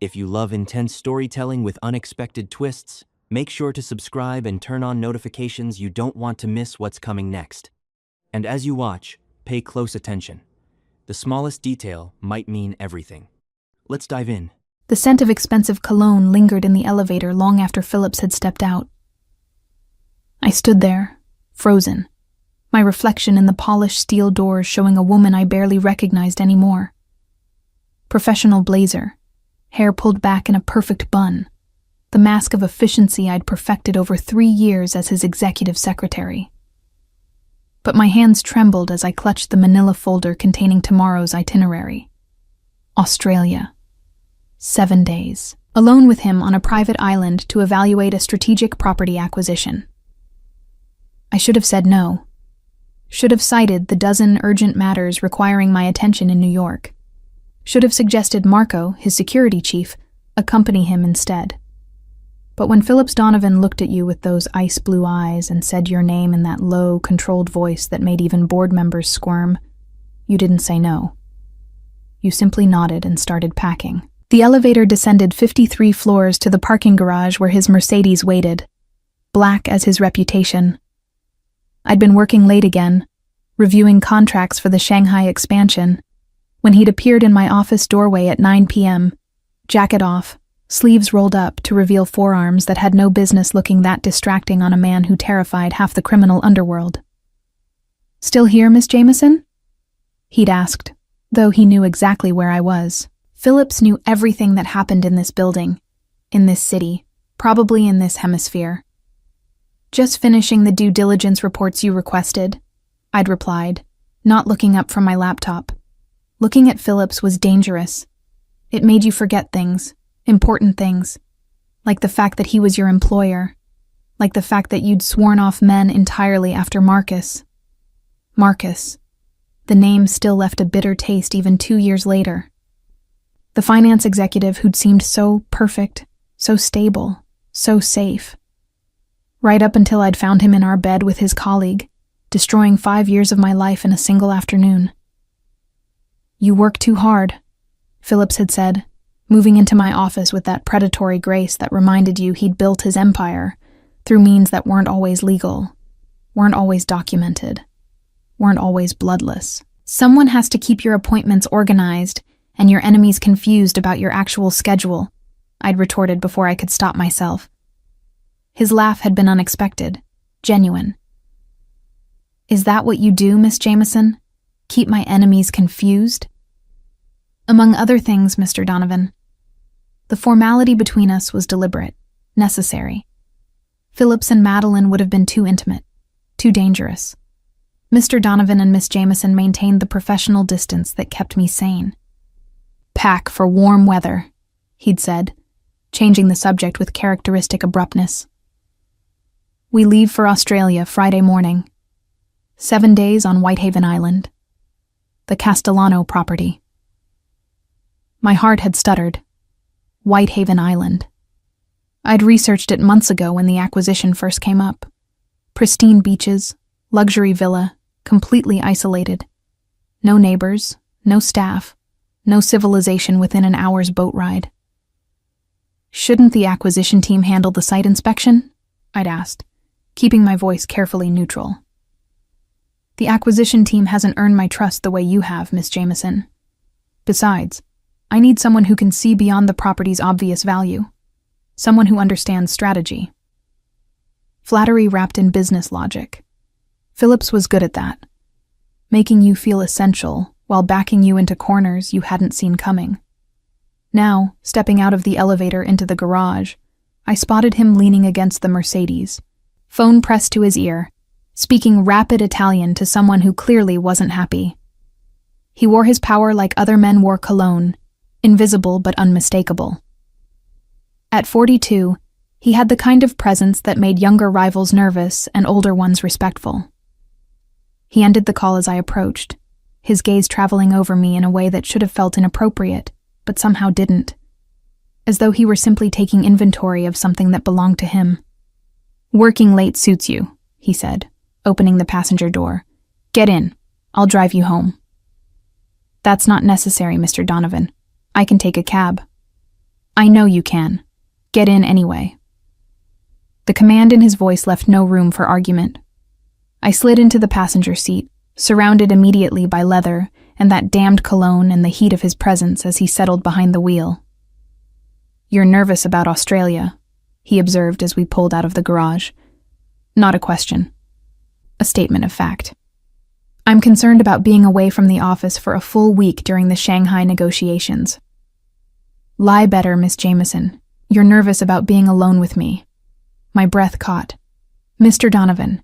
If you love intense storytelling with unexpected twists, make sure to subscribe and turn on notifications. You don't want to miss what's coming next. And as you watch, pay close attention. The smallest detail might mean everything. Let's dive in. The scent of expensive cologne lingered in the elevator long after Phillips had stepped out. I stood there, frozen, my reflection in the polished steel doors showing a woman I barely recognized anymore. Professional blazer, hair pulled back in a perfect bun, the mask of efficiency I'd perfected over 3 years as his executive secretary. But my hands trembled as I clutched the manila folder containing tomorrow's itinerary. Australia. 7 days. Alone with him on a private island to evaluate a strategic property acquisition. I should have said no. Should have cited the dozen urgent matters requiring my attention in New York. Should have suggested Marco, his security chief, accompany him instead. But when Phillips Donovan looked at you with those ice blue eyes and said your name in that low, controlled voice that made even board members squirm, you didn't say no. You simply nodded and started packing. The elevator descended 53 floors to the parking garage where his Mercedes waited, black as his reputation. I'd been working late again, reviewing contracts for the Shanghai expansion, when he'd appeared in my office doorway at 9 p.m., jacket off, sleeves rolled up to reveal forearms that had no business looking that distracting on a man who terrified half the criminal underworld. "Still here, Miss Jameson?" he'd asked, though he knew exactly where I was. Phillips knew everything that happened in this building, in this city, probably in this hemisphere. "Just finishing the due diligence reports you requested," I'd replied, not looking up from my laptop. Looking at Phillips was dangerous. It made you forget things, important things, like the fact that he was your employer, like the fact that you'd sworn off men entirely after Marcus. Marcus. The name still left a bitter taste even 2 years later. The finance executive who'd seemed so perfect, so stable, so safe. Right up until I'd found him in our bed with his colleague, destroying 5 years of my life in a single afternoon. "You work too hard," Phillips had said, moving into my office with that predatory grace that reminded you he'd built his empire through means that weren't always legal, weren't always documented, weren't always bloodless. "Someone has to keep your appointments organized and your enemies confused about your actual schedule," I'd retorted before I could stop myself. His laugh had been unexpected, genuine. "Is that what you do, Miss Jameson? Keep my enemies confused?" "Among other things, Mr. Donovan. The formality between us was deliberate, necessary. Phillips and Madeline would have been too intimate, too dangerous. Mr. Donovan and Miss Jameson maintained the professional distance that kept me sane." "Pack for warm weather," he'd said, changing the subject with characteristic abruptness. "We leave for Australia Friday morning. 7 days on Whitehaven Island. The Castellano property." My heart had stuttered. Whitehaven Island. I'd researched it months ago when the acquisition first came up. Pristine beaches, luxury villa, completely isolated. No neighbors, no staff, no civilization within an hour's boat ride. "Shouldn't the acquisition team handle the site inspection?" I'd asked, keeping my voice carefully neutral. "The acquisition team hasn't earned my trust the way you have, Miss Jameson. Besides, I need someone who can see beyond the property's obvious value. Someone who understands strategy." Flattery wrapped in business logic. Phillips was good at that. Making you feel essential while backing you into corners you hadn't seen coming. Now, stepping out of the elevator into the garage, I spotted him leaning against the Mercedes, phone pressed to his ear, speaking rapid Italian to someone who clearly wasn't happy. He wore his power like other men wore cologne, invisible but unmistakable. At 42, he had the kind of presence that made younger rivals nervous and older ones respectful. He ended the call as I approached, his gaze traveling over me in a way that should have felt inappropriate, but somehow didn't, as though he were simply taking inventory of something that belonged to him. "Working late suits you," he said, opening the passenger door. "Get in. I'll drive you home." "That's not necessary, Mr. Donovan. I can take a cab." I know you can. Get in anyway. The command in his voice left no room for argument. I slid into the passenger seat, surrounded immediately by leather and that damned cologne and the heat of his presence as he settled behind the wheel. You're nervous about Australia, he observed as we pulled out of the garage. Not a question. A statement of fact. I'm concerned about being away from the office for a full week during the Shanghai negotiations. Lie better, Miss Jameson. You're nervous about being alone with me. My breath caught. Mr. Donovan.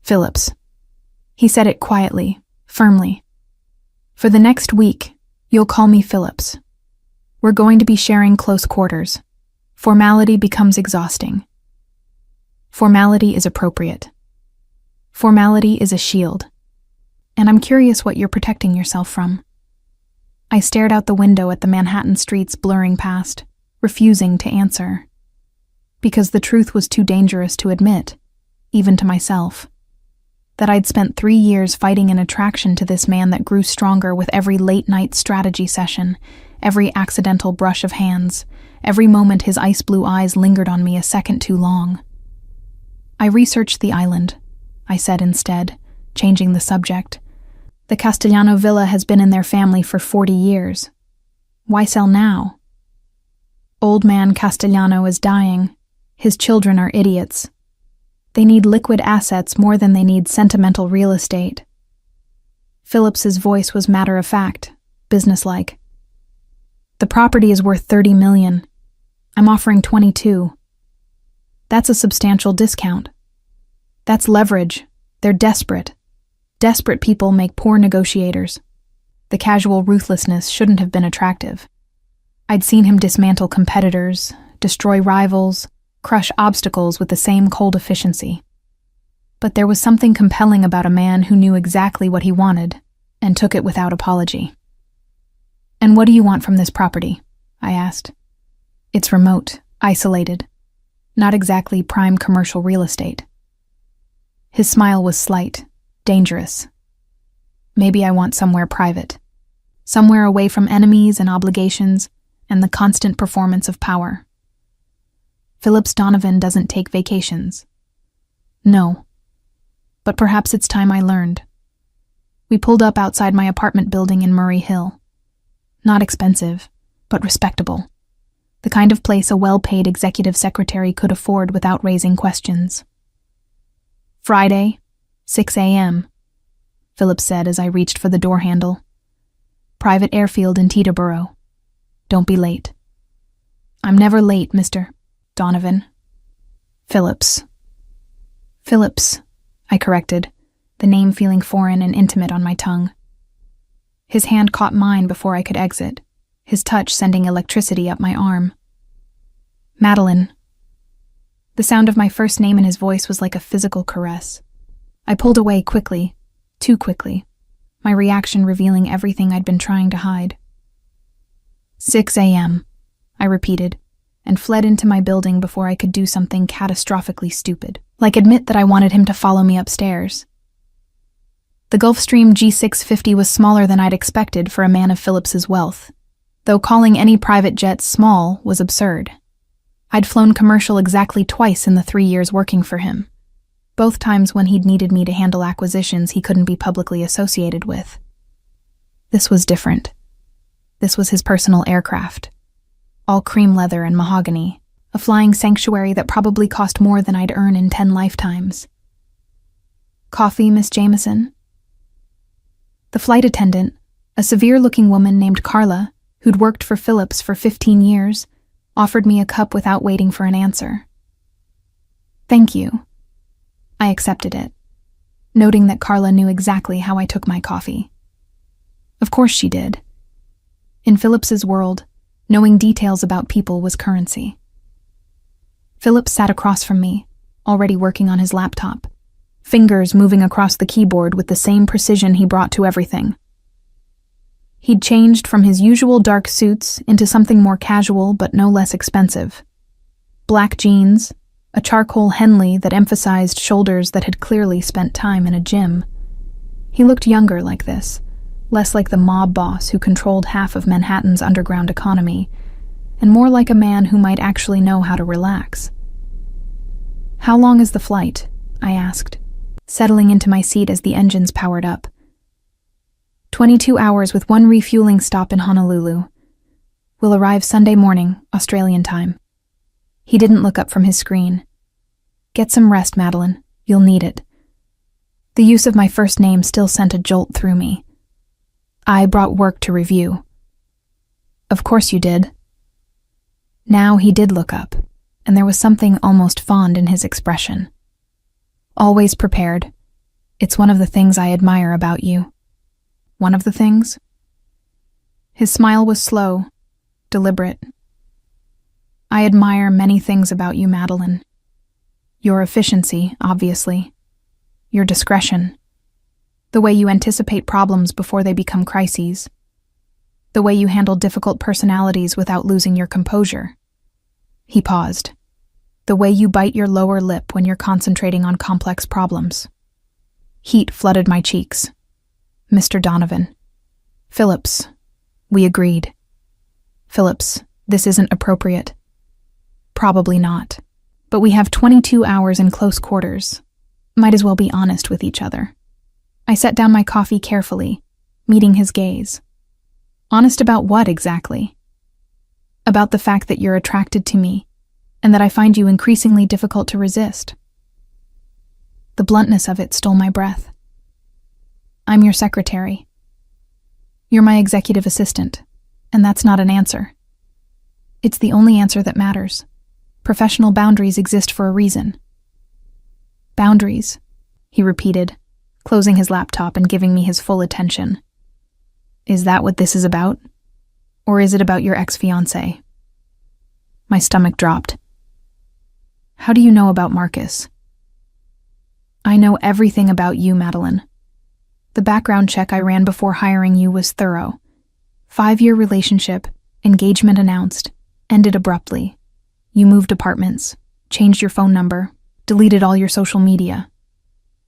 Phillips. He said it quietly, firmly. For the next week, you'll call me Phillips. We're going to be sharing close quarters. Formality becomes exhausting. Formality is appropriate. Formality is a shield. And I'm curious what you're protecting yourself from. I stared out the window at the Manhattan streets blurring past, refusing to answer. Because the truth was too dangerous to admit, even to myself. That I'd spent 3 years fighting an attraction to this man that grew stronger with every late-night strategy session, every accidental brush of hands, every moment his ice-blue eyes lingered on me a second too long. I researched the island, I said instead, changing the subject. The Castellano villa has been in their family for 40 years. Why sell now? Old man Castellano is dying. His children are idiots. They need liquid assets more than they need sentimental real estate. Phillips's voice was matter-of-fact, businesslike. The property is worth $30 million. I'm offering 22. That's a substantial discount. That's leverage. They're desperate. Desperate people make poor negotiators. The casual ruthlessness shouldn't have been attractive. I'd seen him dismantle competitors, destroy rivals, crush obstacles with the same cold efficiency. But there was something compelling about a man who knew exactly what he wanted and took it without apology. And what do you want from this property? I asked. It's remote, isolated, not exactly prime commercial real estate. His smile was slight, dangerous. Maybe I want somewhere private, somewhere away from enemies and obligations and the constant performance of power. Phillips Donovan doesn't take vacations. No. But perhaps it's time I learned. We pulled up outside my apartment building in Murray Hill. Not expensive, but respectable. The kind of place a well-paid executive secretary could afford without raising questions. Friday, 6 a.m., Phillips said as I reached for the door handle. Private airfield in Teterboro. Don't be late. I'm never late, Mr. Donovan. Phillips. Phillips, I corrected, the name feeling foreign and intimate on my tongue. His hand caught mine before I could exit, his touch sending electricity up my arm. Madeline. The sound of my first name in his voice was like a physical caress. I pulled away quickly, too quickly, my reaction revealing everything I'd been trying to hide. 6 a.m., I repeated, and fled into my building before I could do something catastrophically stupid, like admit that I wanted him to follow me upstairs. The Gulfstream G650 was smaller than I'd expected for a man of Phillips's wealth, though calling any private jet small was absurd. I'd flown commercial exactly twice in the 3 years working for him, both times when he'd needed me to handle acquisitions he couldn't be publicly associated with. This was different. This was his personal aircraft. All cream leather and mahogany, a flying sanctuary that probably cost more than I'd earn in 10 lifetimes. Coffee, Miss Jameson? The flight attendant, a severe-looking woman named Carla, who'd worked for Phillips for 15 years, offered me a cup without waiting for an answer. Thank you. I accepted it, noting that Carla knew exactly how I took my coffee. Of course she did. In Phillips's world, knowing details about people was currency. Phillips sat across from me, already working on his laptop, fingers moving across the keyboard with the same precision he brought to everything. He'd changed from his usual dark suits into something more casual but no less expensive. Black jeans, a charcoal Henley that emphasized shoulders that had clearly spent time in a gym. He looked younger like this, less like the mob boss who controlled half of Manhattan's underground economy, and more like a man who might actually know how to relax. "How long is the flight?" I asked, settling into my seat as the engines powered up. 22 hours with one refueling stop in Honolulu. We'll arrive Sunday morning, Australian time. He didn't look up from his screen. "Get some rest, Madeline. You'll need it." The use of my first name still sent a jolt through me. "I brought work to review." "Of course you did." Now he did look up, and there was something almost fond in his expression. "Always prepared. It's one of the things I admire about you." "One of the things?" His smile was slow, deliberate. "I admire many things about you, Madeline. Your efficiency, obviously. Your discretion. The way you anticipate problems before they become crises. The way you handle difficult personalities without losing your composure." He paused. "The way you bite your lower lip when you're concentrating on complex problems." Heat flooded my cheeks. "Mr. Donovan." "Phillips." We agreed. "Phillips, this isn't appropriate." "Probably not. But we have 22 hours in close quarters. Might as well be honest with each other." I set down my coffee carefully, meeting his gaze. "Honest about what exactly?" "About the fact that you're attracted to me, and that I find you increasingly difficult to resist." The bluntness of it stole my breath. "I'm your secretary. You're my executive assistant, and that's not an answer. It's the only answer that matters. Professional boundaries exist for a reason." "Boundaries," he repeated, closing his laptop and giving me his full attention. "Is that what this is about? Or is it about your ex-fiancé?" My stomach dropped. "How do you know about Marcus?" "I know everything about you, Madeline. The background check I ran before hiring you was thorough. 5-year relationship, engagement announced, ended abruptly. You moved apartments, changed your phone number, deleted all your social media.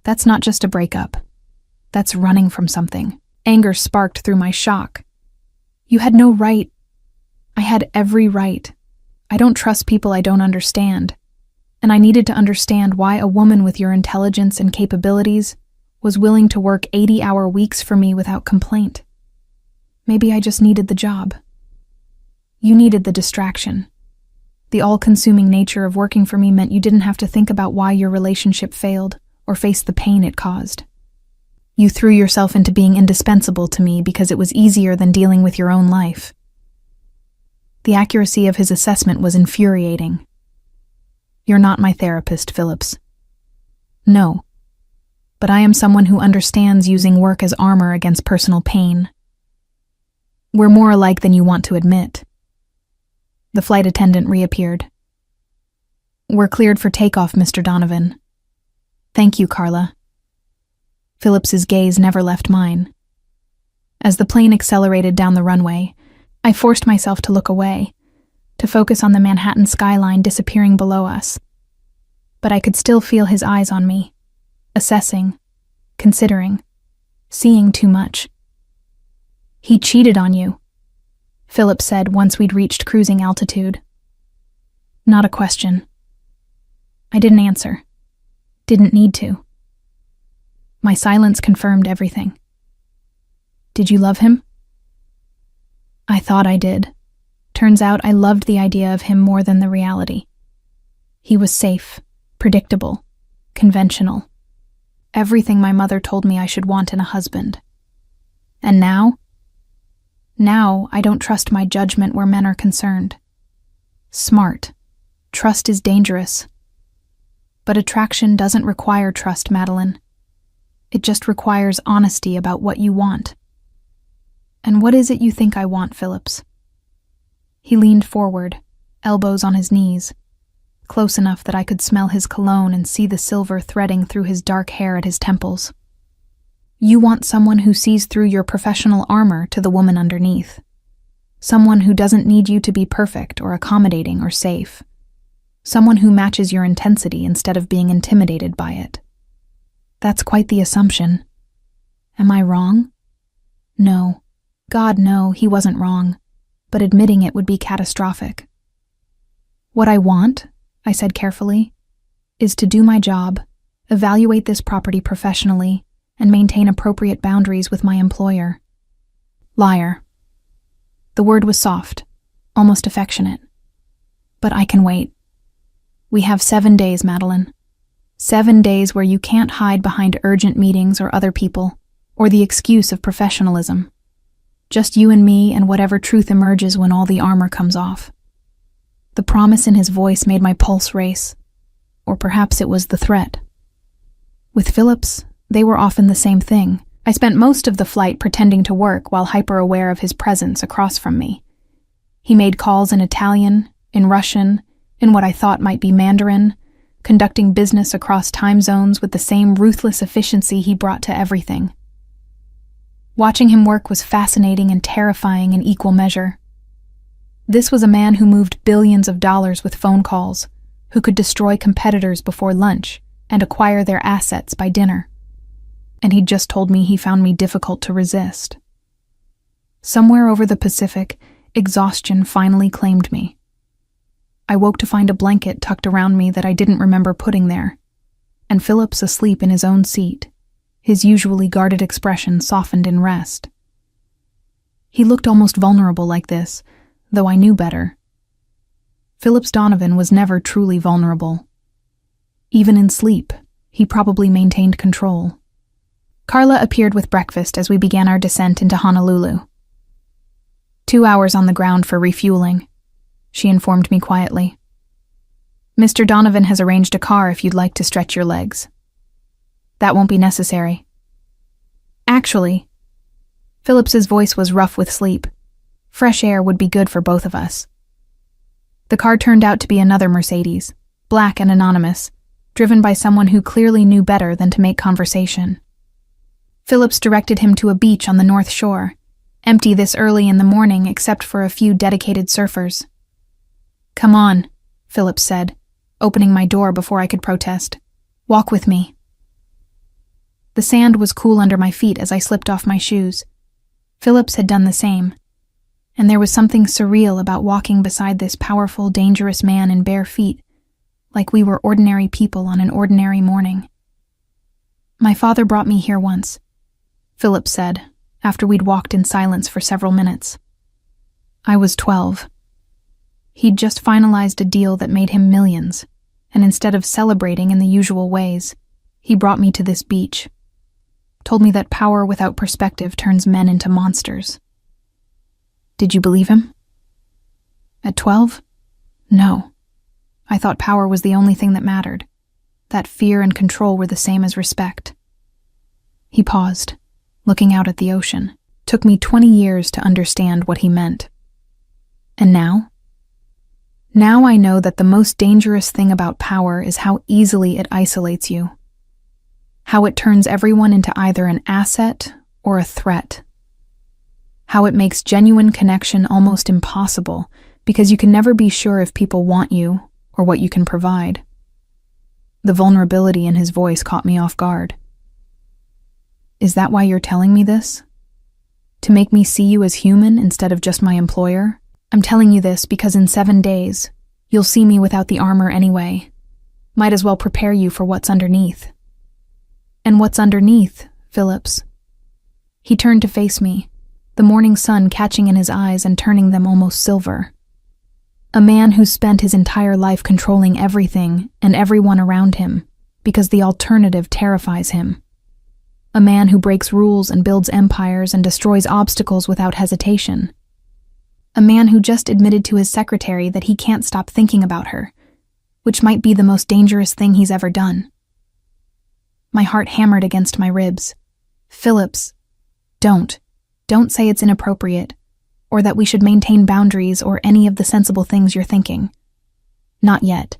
That's not just a breakup. That's running from something." Anger sparked through my shock. "You had no right." "I had every right. I don't trust people I don't understand. And I needed to understand why a woman with your intelligence and capabilities was willing to work 80-hour weeks for me without complaint. Maybe I just needed the job. You needed the distraction. The all-consuming nature of working for me meant you didn't have to think about why your relationship failed or face the pain it caused. You threw yourself into being indispensable to me because it was easier than dealing with your own life." The accuracy of his assessment was infuriating. "You're not my therapist, Phillips." "No. But I am someone who understands using work as armor against personal pain." "We're more alike than you want to admit." The flight attendant reappeared. "We're cleared for takeoff, Mr. Donovan." "Thank you, Carla." Phillips's gaze never left mine. As the plane accelerated down the runway, I forced myself to look away, to focus on the Manhattan skyline disappearing below us. But I could still feel his eyes on me, assessing, considering, seeing too much. "He cheated on you," Phillips said once we'd reached cruising altitude. Not a question. I didn't answer. Didn't need to. My silence confirmed everything. "Did you love him?" "I thought I did. Turns out I loved the idea of him more than the reality. He was safe, predictable, conventional. Everything my mother told me I should want in a husband. And now? Now I don't trust my judgment where men are concerned. Smart. Trust is dangerous. But attraction doesn't require trust, Madeline. It just requires honesty about what you want. And what is it you think I want, Phillips?" He leaned forward, elbows on his knees, close enough that I could smell his cologne and see the silver threading through his dark hair at his temples. "You want someone who sees through your professional armor to the woman underneath. Someone who doesn't need you to be perfect or accommodating or safe. Someone who matches your intensity instead of being intimidated by it. That's quite the assumption. Am I wrong?" No. God, no, he wasn't wrong. but admitting it would be catastrophic. What I want, I said carefully, is to do my job, evaluate this property professionally, and maintain appropriate boundaries with my employer. Liar. The word was soft, almost affectionate. But I can wait. We have 7 days, Madeline. 7 days where you can't hide behind urgent meetings or other people, or the excuse of professionalism. Just you and me and whatever truth emerges when all the armor comes off. The promise in his voice made my pulse race. Or perhaps it was the threat. With Phillips, they were often the same thing. I spent most of the flight pretending to work while hyper-aware of his presence across from me. He made calls in Italian, in Russian, in what I thought might be Mandarin, conducting business across time zones with the same ruthless efficiency he brought to everything. Watching him work was fascinating and terrifying in equal measure. This was a man who moved billions of dollars with phone calls, who could destroy competitors before lunch and acquire their assets by dinner. And he'd just told me he found me difficult to resist. Somewhere over the Pacific, exhaustion finally claimed me. I woke to find a blanket tucked around me that I didn't remember putting there, and Phillips asleep in his own seat, his usually guarded expression softened in rest. He looked almost vulnerable like this, though I knew better. Phillips Donovan was never truly vulnerable. Even in sleep, he probably maintained control. Carla appeared with breakfast as we began our descent into Honolulu. 2 hours on the ground for refueling, she informed me quietly. Mr. Donovan has arranged a car if you'd like to stretch your legs. That won't be necessary. Actually, Phillips's voice was rough with sleep. Fresh air would be good for both of us. The car turned out to be another Mercedes, black and anonymous, driven by someone who clearly knew better than to make conversation. Phillips directed him to a beach on the North Shore, empty this early in the morning except for a few dedicated surfers. "Come on," Phillips said, opening my door before I could protest. "Walk with me." The sand was cool under my feet as I slipped off my shoes. Phillips had done the same, and there was something surreal about walking beside this powerful, dangerous man in bare feet, like we were ordinary people on an ordinary morning. "My father brought me here once," Phillips said, after we'd walked in silence for several minutes. I was 12. He'd just finalized a deal that made him millions, and instead of celebrating in the usual ways, he brought me to this beach. Told me that power without perspective turns men into monsters. Did you believe him? At 12? No. I thought power was the only thing that mattered, that fear and control were the same as respect. He paused, looking out at the ocean. Took me 20 years to understand what he meant. And now? Now I know that the most dangerous thing about power is how easily it isolates you. How it turns everyone into either an asset or a threat. How it makes genuine connection almost impossible because you can never be sure if people want you or what you can provide. The vulnerability in his voice caught me off guard. Is that why you're telling me this? To make me see you as human instead of just my employer? I'm telling you this because in 7 days, you'll see me without the armor anyway. Might as well prepare you for what's underneath. And what's underneath, Phillips? He turned to face me, the morning sun catching in his eyes and turning them almost silver. A man who spent his entire life controlling everything and everyone around him because the alternative terrifies him. A man who breaks rules and builds empires and destroys obstacles without hesitation. A man who just admitted to his secretary that he can't stop thinking about her, which might be the most dangerous thing he's ever done. My heart hammered against my ribs. Phillips, don't say it's inappropriate, or that we should maintain boundaries or any of the sensible things you're thinking. Not yet.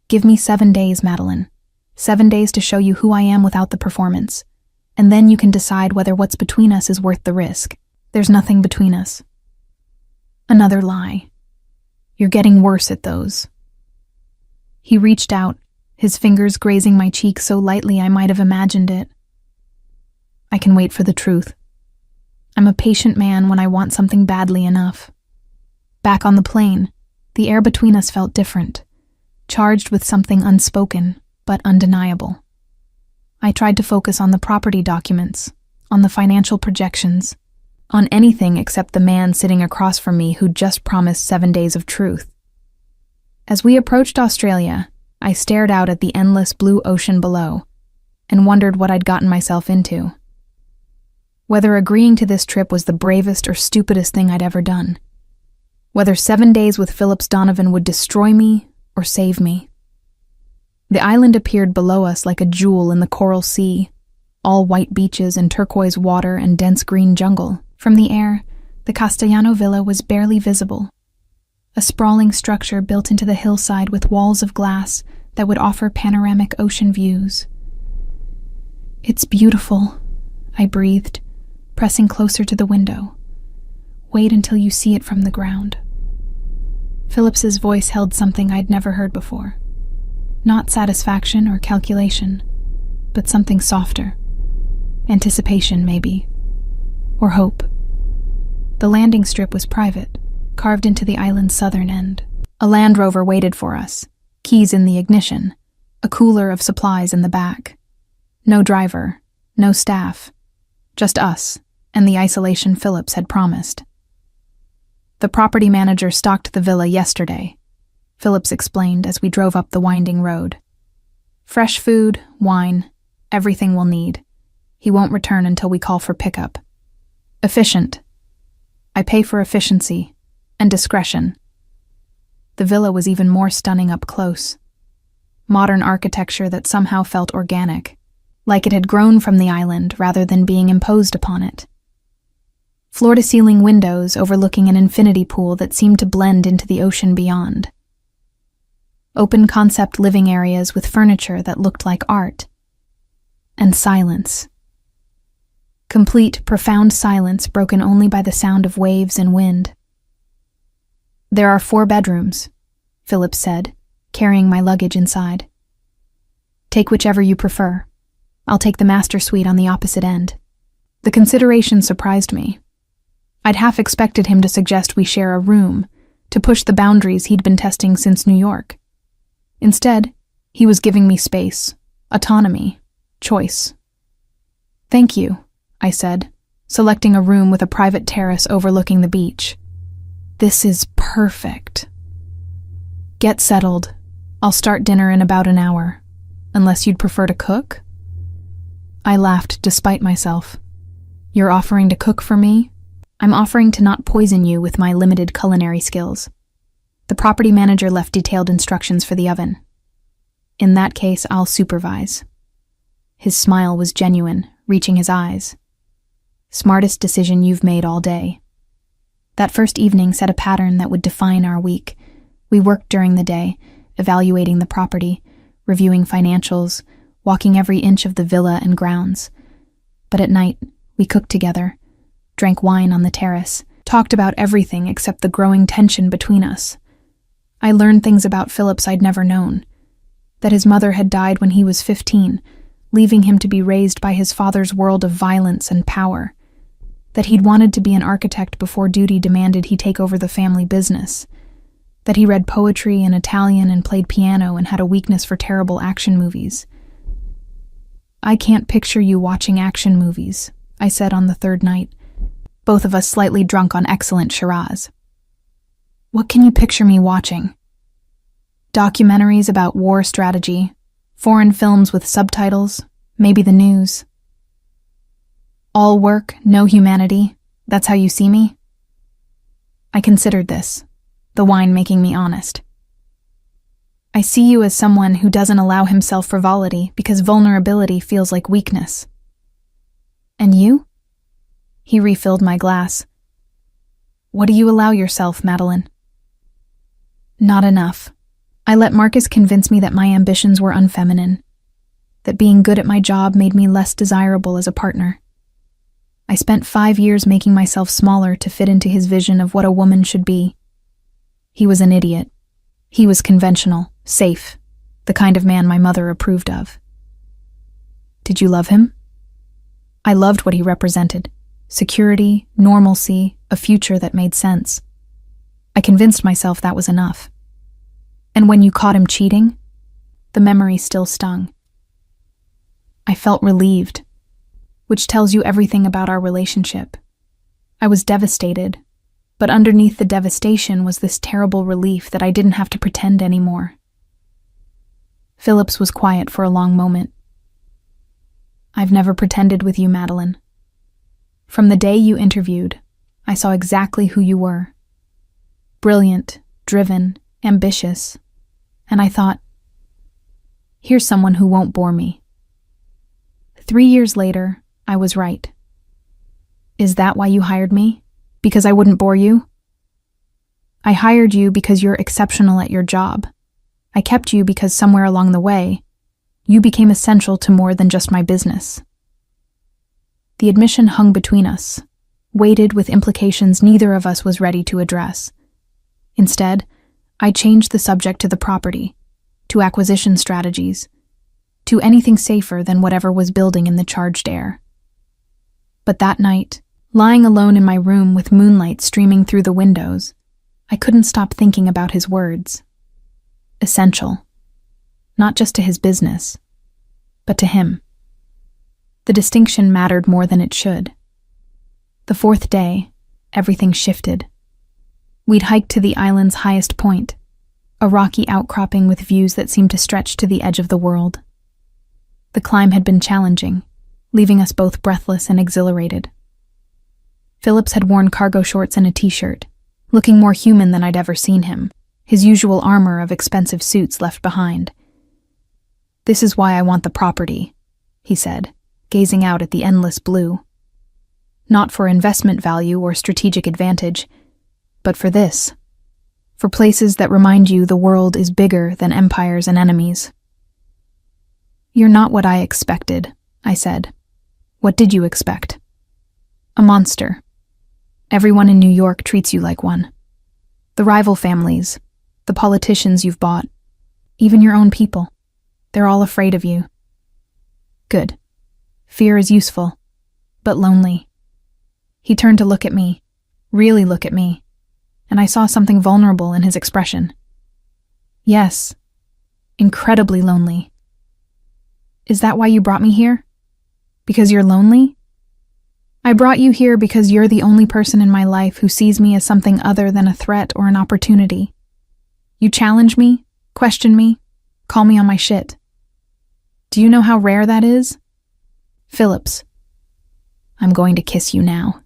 Give me 7 days, Madeline. 7 days to show you who I am without the performance, and then you can decide whether what's between us is worth the risk. There's nothing between us. Another lie. You're getting worse at those. He reached out, his fingers grazing my cheek so lightly I might have imagined it. I can wait for the truth. I'm a patient man when I want something badly enough. Back on the plane, the air between us felt different, charged with something unspoken but undeniable. I tried to focus on the property documents, on the financial projections, on anything except the man sitting across from me who'd just promised 7 days of truth. As we approached Australia, I stared out at the endless blue ocean below and wondered what I'd gotten myself into. Whether agreeing to this trip was the bravest or stupidest thing I'd ever done. Whether 7 days with Phillips Donovan would destroy me or save me. The island appeared below us like a jewel in the coral sea, all white beaches and turquoise water and dense green jungle. From the air, the Castellano Villa was barely visible. A sprawling structure built into the hillside with walls of glass that would offer panoramic ocean views. "It's beautiful," I breathed, pressing closer to the window. "Wait until you see it from the ground." Phillips's voice held something I'd never heard before. Not satisfaction or calculation, but something softer. Anticipation, maybe. Or hope. The landing strip was private, carved into the island's southern end. A Land Rover waited for us, keys in the ignition, a cooler of supplies in the back. No driver, no staff, just us and the isolation Phillips had promised. "The property manager stocked the villa yesterday," Phillips explained as we drove up the winding road. "Fresh food, wine, everything we'll need. He won't return until we call for pickup. Efficient. I pay for efficiency and discretion." The villa was even more stunning up close. Modern architecture that somehow felt organic, like it had grown from the island rather than being imposed upon it. Floor-to-ceiling windows overlooking an infinity pool that seemed to blend into the ocean beyond. Open-concept living areas with furniture that looked like art. And silence. Complete, profound silence broken only by the sound of waves and wind. "There are 4 bedrooms," Phillips said, carrying my luggage inside. "Take whichever you prefer. I'll take the master suite on the opposite end." The consideration surprised me. I'd half expected him to suggest we share a room, to push the boundaries he'd been testing since New York. Instead, he was giving me space, autonomy, choice. "Thank you," I said, selecting a room with a private terrace overlooking the beach. "This is perfect." "Get settled. I'll start dinner in about an hour, unless you'd prefer to cook?" I laughed despite myself. "You're offering to cook for me? I'm offering to not poison you with my limited culinary skills." The property manager left detailed instructions for the oven. "In that case, I'll supervise." His smile was genuine, reaching his eyes. "Smartest decision you've made all day." That first evening set a pattern that would define our week. We worked during the day, evaluating the property, reviewing financials, walking every inch of the villa and grounds. But at night, we cooked together, drank wine on the terrace, talked about everything except the growing tension between us. I learned things about Phillips I'd never known. That his mother had died when he was 15, leaving him to be raised by his father's world of violence and power. That he'd wanted to be an architect before duty demanded he take over the family business. That he read poetry in Italian and played piano and had a weakness for terrible action movies. "I can't picture you watching action movies," I said on the third night, both of us slightly drunk on excellent Shiraz. "What can you picture me watching?" "Documentaries about war strategy, foreign films with subtitles, maybe the news." "All work, no humanity, that's how you see me?" I considered this, the wine making me honest. "I see you as someone who doesn't allow himself frivolity because vulnerability feels like weakness." "And you?" He refilled my glass. "What do you allow yourself, Madeline?" "Not enough. I let Marcus convince me that my ambitions were unfeminine, that being good at my job made me less desirable as a partner. I spent 5 years making myself smaller to fit into his vision of what a woman should be. He was an idiot. He was conventional, safe, the kind of man my mother approved of." "Did you love him?" "I loved what he represented. Security, normalcy, a future that made sense. I I convinced myself that was enough. And when you caught him cheating, the memory still stung. I felt relieved, which tells you everything about our relationship. I was devastated, but underneath the devastation was this terrible relief that I didn't have to pretend anymore. Phillips was quiet for a long moment. I've never pretended with you, Madeline. From the day you interviewed, I saw exactly who you were. Brilliant, driven, ambitious, and I thought, here's someone who won't bore me. 3 years later, I was right. Is that why you hired me? Because I wouldn't bore you? I hired you because you're exceptional at your job. I kept you because somewhere along the way, you became essential to more than just my business. The admission hung between us, weighted with implications neither of us was ready to address. Instead, I changed the subject to the property, to acquisition strategies, to anything safer than whatever was building in the charged air. But that night, lying alone in my room with moonlight streaming through the windows, I couldn't stop thinking about his words. Essential. Not just to his business, but to him. The distinction mattered more than it should. The 4th day, everything shifted. We'd hiked to the island's highest point, a rocky outcropping with views that seemed to stretch to the edge of the world. The climb had been challenging, leaving us both breathless and exhilarated. Phillips had worn cargo shorts and a t-shirt, looking more human than I'd ever seen him, his usual armor of expensive suits left behind. "This is why I want the property," he said, gazing out at the endless blue. "Not for investment value or strategic advantage, but for this. For places that remind you the world is bigger than empires and enemies." "You're not what I expected," I said. "What did you expect?" "A monster. Everyone in New York treats you like one. The rival families, the politicians you've bought, even your own people. They're all afraid of you." "Good. Fear is useful, but lonely." He turned to look at me, really look at me, and I saw something vulnerable in his expression. "Yes, incredibly lonely." "Is that why you brought me here? Because you're lonely?" "I brought you here because you're the only person in my life who sees me as something other than a threat or an opportunity. You challenge me, question me, call me on my shit. Do you know how rare that is?" "Phillips, I'm going to kiss you now,"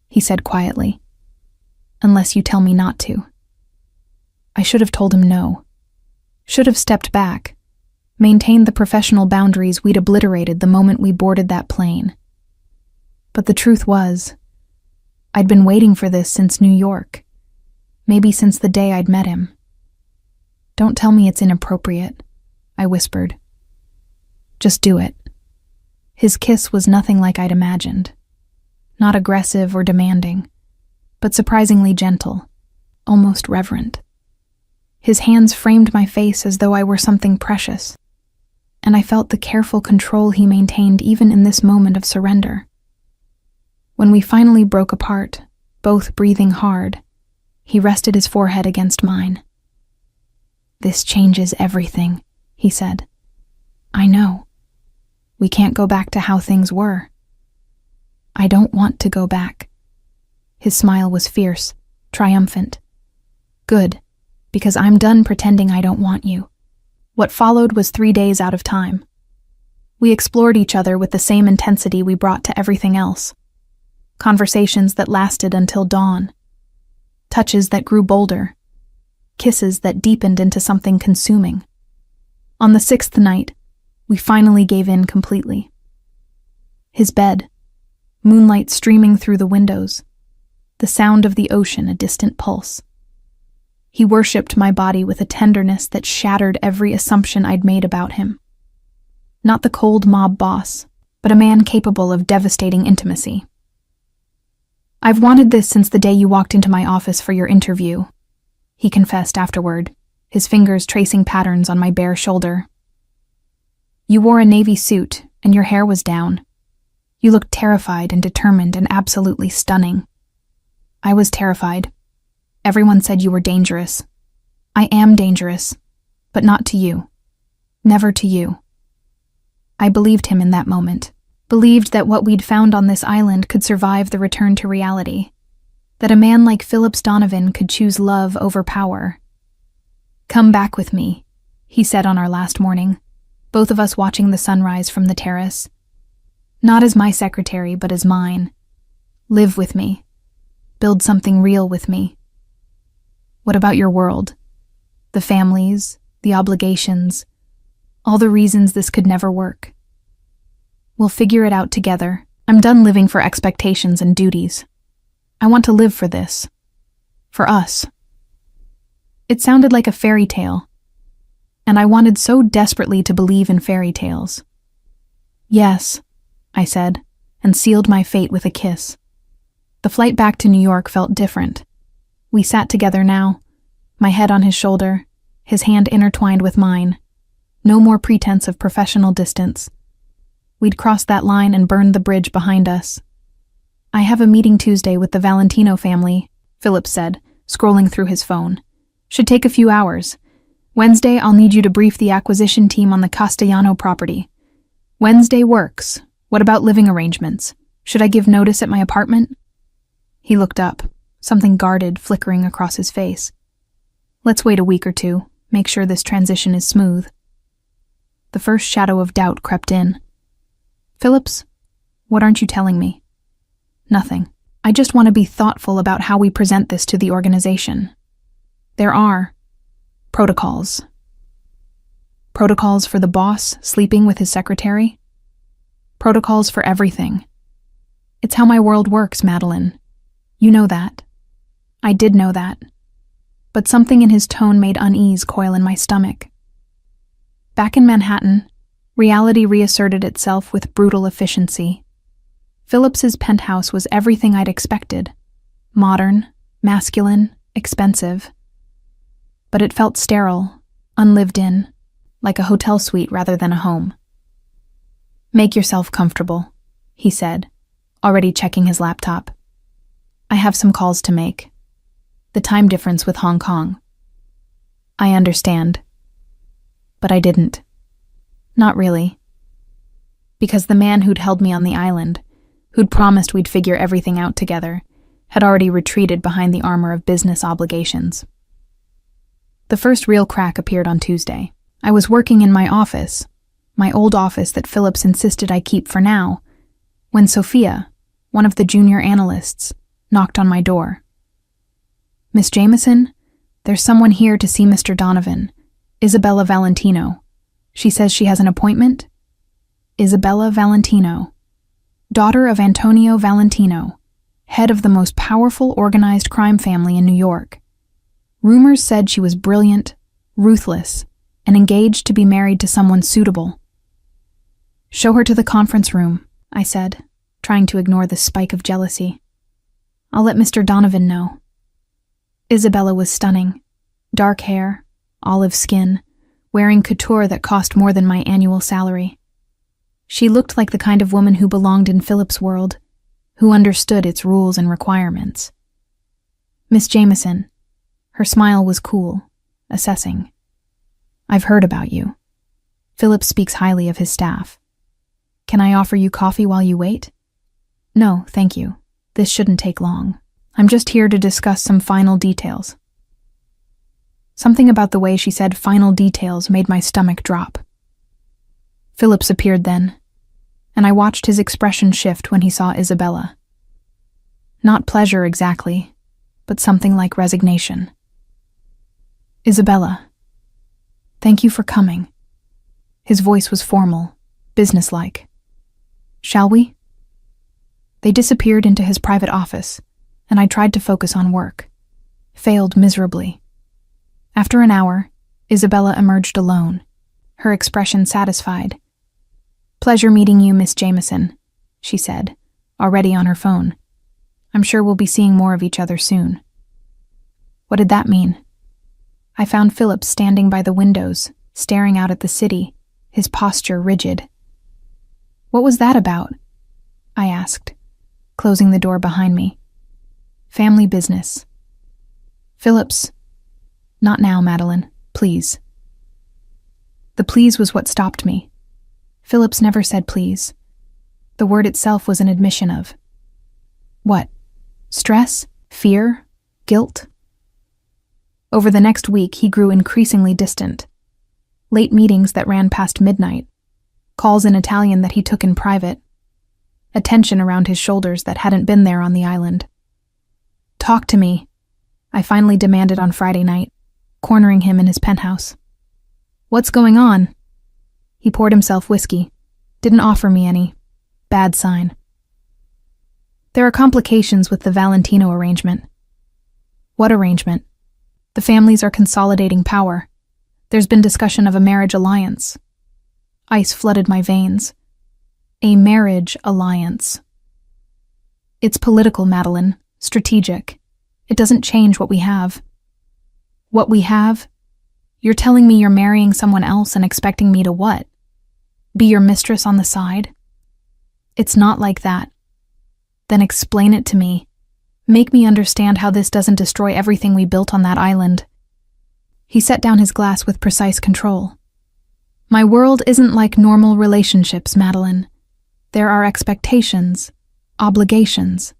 he said quietly. "Unless you tell me not to." I should have told him no. Should have stepped back, maintained the professional boundaries we'd obliterated the moment we boarded that plane. But the truth was, I'd been waiting for this since New York, maybe since the day I'd met him. "Don't tell me it's inappropriate," I whispered. "Just do it." His kiss was nothing like I'd imagined. Not aggressive or demanding, but surprisingly gentle, almost reverent. His hands framed my face as though I were something precious, and I felt the careful control he maintained even in this moment of surrender. When we finally broke apart, both breathing hard, he rested his forehead against mine. "This changes everything," he said. "I know. We can't go back to how things were." "I don't want to go back." His smile was fierce, triumphant. "Good, because I'm done pretending I don't want you." What followed was 3 days out of time. We explored each other with the same intensity we brought to everything else. Conversations that lasted until dawn. Touches that grew bolder. Kisses that deepened into something consuming. On the 6th night, we finally gave in completely. His bed, moonlight streaming through the windows, the sound of the ocean a distant pulse. He worshipped my body with a tenderness that shattered every assumption I'd made about him. Not the cold mob boss, but a man capable of devastating intimacy. "I've wanted this since the day you walked into my office for your interview," he confessed afterward, his fingers tracing patterns on my bare shoulder. "You wore a navy suit, and your hair was down. You looked terrified and determined and absolutely stunning. I was terrified. Everyone said you were dangerous. I am dangerous, but not to you. Never to you. I believed him in that moment. Believed that what we'd found on this island could survive the return to reality. That a man like Phillips Donovan could choose love over power. "Come back with me," he said on our last morning, both of us watching the sunrise from the terrace. "Not as my secretary, but as mine. Live with me. Build something real with me. What about your world? The families, the obligations, all the reasons this could never work. We'll figure it out together. I'm done living for expectations and duties. I want to live for this. For us." It sounded like a fairy tale, and I wanted so desperately to believe in fairy tales. "Yes," I said, and sealed my fate with a kiss. The flight back to New York felt different. We sat together now, my head on his shoulder, his hand intertwined with mine. No more pretense of professional distance. We'd crossed that line and burned the bridge behind us. "I have a meeting Tuesday with the Valentino family," Philip said, scrolling through his phone. "Should take a few hours. Wednesday, I'll need you to brief the acquisition team on the Castellano property. Wednesday works. What about living arrangements? Should I give notice at my apartment?" He looked up, something guarded flickering across his face. "Let's wait a week or two, make sure this transition is smooth." The first shadow of doubt crept in. "Phillips, what aren't you telling me?" "Nothing. I just want to be thoughtful about how we present this to the organization. There are protocols. Protocols for the boss sleeping with his secretary. Protocols for everything. It's how my world works, Madeline. You know that. I did know that. But something in his tone made unease coil in my stomach. Back in Manhattan, reality reasserted itself with brutal efficiency. Phillips's penthouse was everything I'd expected. Modern, masculine, expensive. But it felt sterile, unlived in, like a hotel suite rather than a home. "Make yourself comfortable," he said, already checking his laptop. "I have some calls to make. The time difference with Hong Kong." I understand. But I didn't. Not really. Because the man who'd held me on the island, who'd promised we'd figure everything out together, had already retreated behind the armor of business obligations. The first real crack appeared on Tuesday. I was working in my office, my old office that Phillips insisted I keep for now, when Sophia, one of the junior analysts, knocked on my door. "Miss Jameson, there's someone here to see Mr. Donovan. Isabella Valentino. She says she has an appointment." Isabella Valentino, daughter of Antonio Valentino, head of the most powerful organized crime family in New York. Rumors said she was brilliant, ruthless, and engaged to be married to someone suitable. "Show her to the conference room," I said, trying to ignore the spike of jealousy. "I'll let Mr. Donovan know." Isabella was stunning. Dark hair, olive skin, wearing couture that cost more than my annual salary. She looked like the kind of woman who belonged in Philip's world, who understood its rules and requirements. "Miss Jameson." Her smile was cool, assessing. "I've heard about you. Philip speaks highly of his staff. Can I offer you coffee while you wait?" "No, thank you. This shouldn't take long. I'm just here to discuss some final details." Something about the way she said final details made my stomach drop. Phillips appeared then, and I watched his expression shift when he saw Isabella. Not pleasure exactly, but something like resignation. "Isabella, thank you for coming." His voice was formal, businesslike. "Shall we?" They disappeared into his private office, and I tried to focus on work. Failed miserably. After an hour, Isabella emerged alone, her expression satisfied. "Pleasure meeting you, Miss Jameson," she said, already on her phone. "I'm sure we'll be seeing more of each other soon." What did that mean? I found Philip standing by the windows, staring out at the city, his posture rigid. "What was that about?" I asked, closing the door behind me. "Family business." Phillips, not now, Madeline, please. The please was what stopped me. Phillips never said please. The word itself was an admission of what? Stress? Fear? Guilt? Over the next week, he grew increasingly distant. Late meetings that ran past midnight, calls in Italian that he took in private, a tension around his shoulders that hadn't been there on the island. Talk to me, I finally demanded on Friday night, cornering him in his penthouse. What's going on? He poured himself whiskey, didn't offer me any. Bad sign. There are complications with the Valentino arrangement. What arrangement? The families are consolidating power. There's been discussion of a marriage alliance. Ice flooded my veins. A marriage alliance. It's political, Madeline. Strategic. It doesn't change what we have. What we have? You're telling me you're marrying someone else and expecting me to what? Be your mistress on the side? It's not like that. Then explain it to me. Make me understand how this doesn't destroy everything we built on that island. He set down his glass with precise control. My world isn't like normal relationships, Madeline. There are expectations, obligations.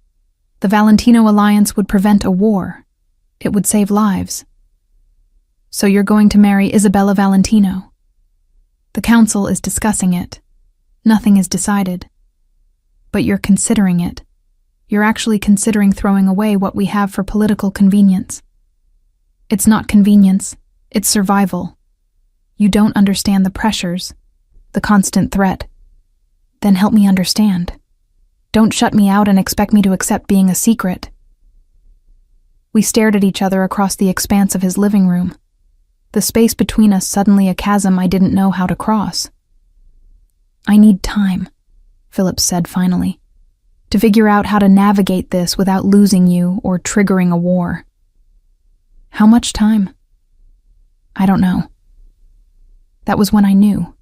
The Valentino alliance would prevent a war. It would save lives. So you're going to marry Isabella Valentino. The council is discussing it. Nothing is decided. But you're considering it. You're actually considering throwing away what we have for political convenience. It's not convenience, it's survival. You don't understand the pressures, the constant threat. Then help me understand. Don't shut me out and expect me to accept being a secret. We stared at each other across the expanse of his living room. The space between us suddenly a chasm I didn't know how to cross. I need time, Phillips said finally, to figure out how to navigate this without losing you or triggering a war. How much time? I don't know. That was when I knew.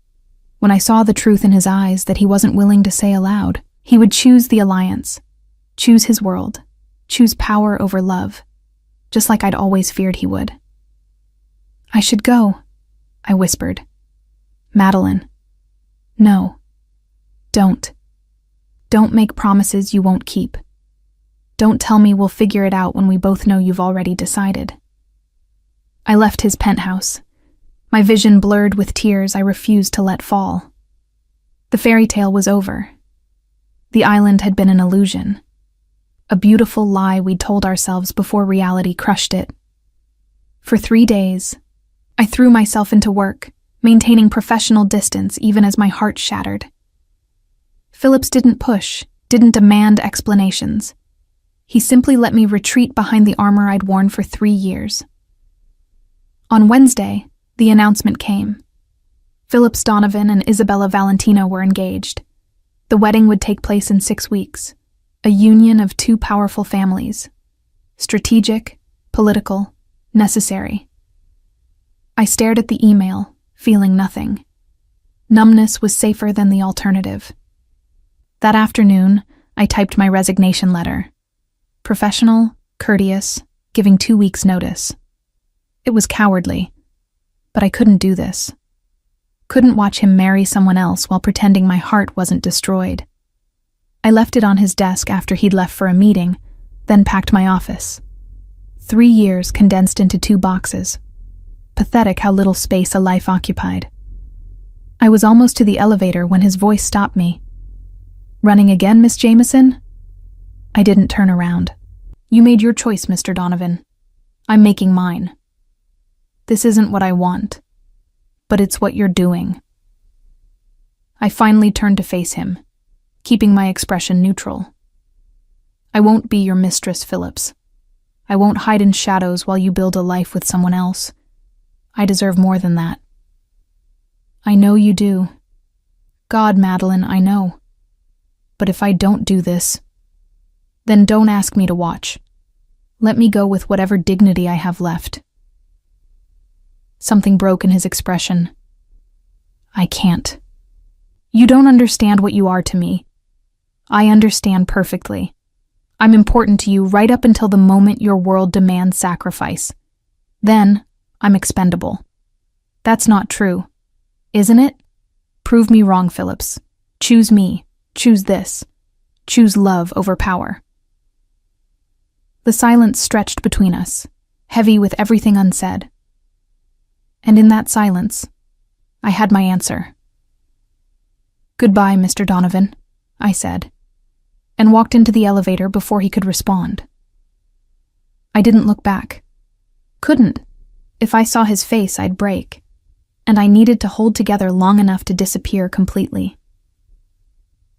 When I saw the truth in his eyes that he wasn't willing to say aloud. He would choose the alliance, choose his world, choose power over love, just like I'd always feared he would. I should go, I whispered. Madeline. No. Don't. Don't make promises you won't keep. Don't tell me we'll figure it out when we both know you've already decided. I left his penthouse. My vision blurred with tears I refused to let fall. The fairy tale was over. The island had been an illusion. A beautiful lie we'd told ourselves before reality crushed it. For 3 days, I threw myself into work, maintaining professional distance even as my heart shattered. Phillips didn't push, didn't demand explanations. He simply let me retreat behind the armor I'd worn for 3 years. On Wednesday, the announcement came. Phillips Donovan and Isabella Valentino were engaged. The wedding would take place in 6 weeks, a union of 2 powerful families. Strategic, political, necessary. I stared at the email, feeling nothing. Numbness was safer than the alternative. That afternoon, I typed my resignation letter. Professional, courteous, giving 2 weeks' notice. It was cowardly, but I couldn't do this. Couldn't watch him marry someone else while pretending my heart wasn't destroyed. I left it on his desk after he'd left for a meeting, then packed my office. 3 years condensed into 2 boxes. Pathetic how little space a life occupied. I was almost to the elevator when his voice stopped me. Running again, Miss Jameson? I didn't turn around. You made your choice, Mr. Donovan. I'm making mine. This isn't what I want, but it's what you're doing. I finally turned to face him, keeping my expression neutral. I won't be your mistress, Phillips. I won't hide in shadows while you build a life with someone else. I deserve more than that. I know you do. God, Madeline, I know. But if I don't do this, then don't ask me to watch. Let me go with whatever dignity I have left. Something broke in his expression. I can't. You don't understand what you are to me. I understand perfectly. I'm important to you right up until the moment your world demands sacrifice. Then, I'm expendable. That's not true, isn't it? Prove me wrong, Phillips. Choose me. Choose this. Choose love over power. The silence stretched between us, heavy with everything unsaid. And in that silence, I had my answer. "Goodbye, Mr. Donovan," I said, and walked into the elevator before he could respond. I didn't look back. Couldn't. If I saw his face, I'd break, and I needed to hold together long enough to disappear completely.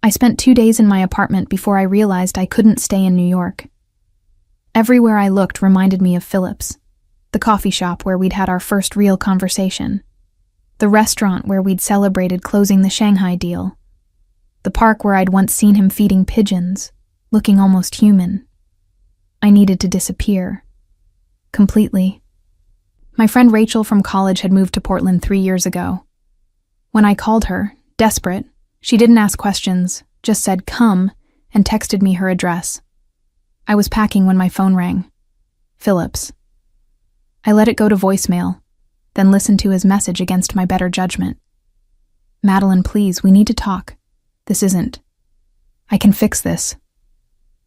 I spent 2 days in my apartment before I realized I couldn't stay in New York. Everywhere I looked reminded me of Phillips, the coffee shop where we'd had our first real conversation, the restaurant where we'd celebrated closing the Shanghai deal, the park where I'd once seen him feeding pigeons, looking almost human. I needed to disappear. Completely. My friend Rachel from college had moved to Portland 3 years ago. When I called her, desperate, she didn't ask questions, just said "come" and texted me her address. I was packing when my phone rang. Phillips. I let it go to voicemail, then listened to his message against my better judgment. "Madeline, please, we need to talk. This isn't. I can fix this.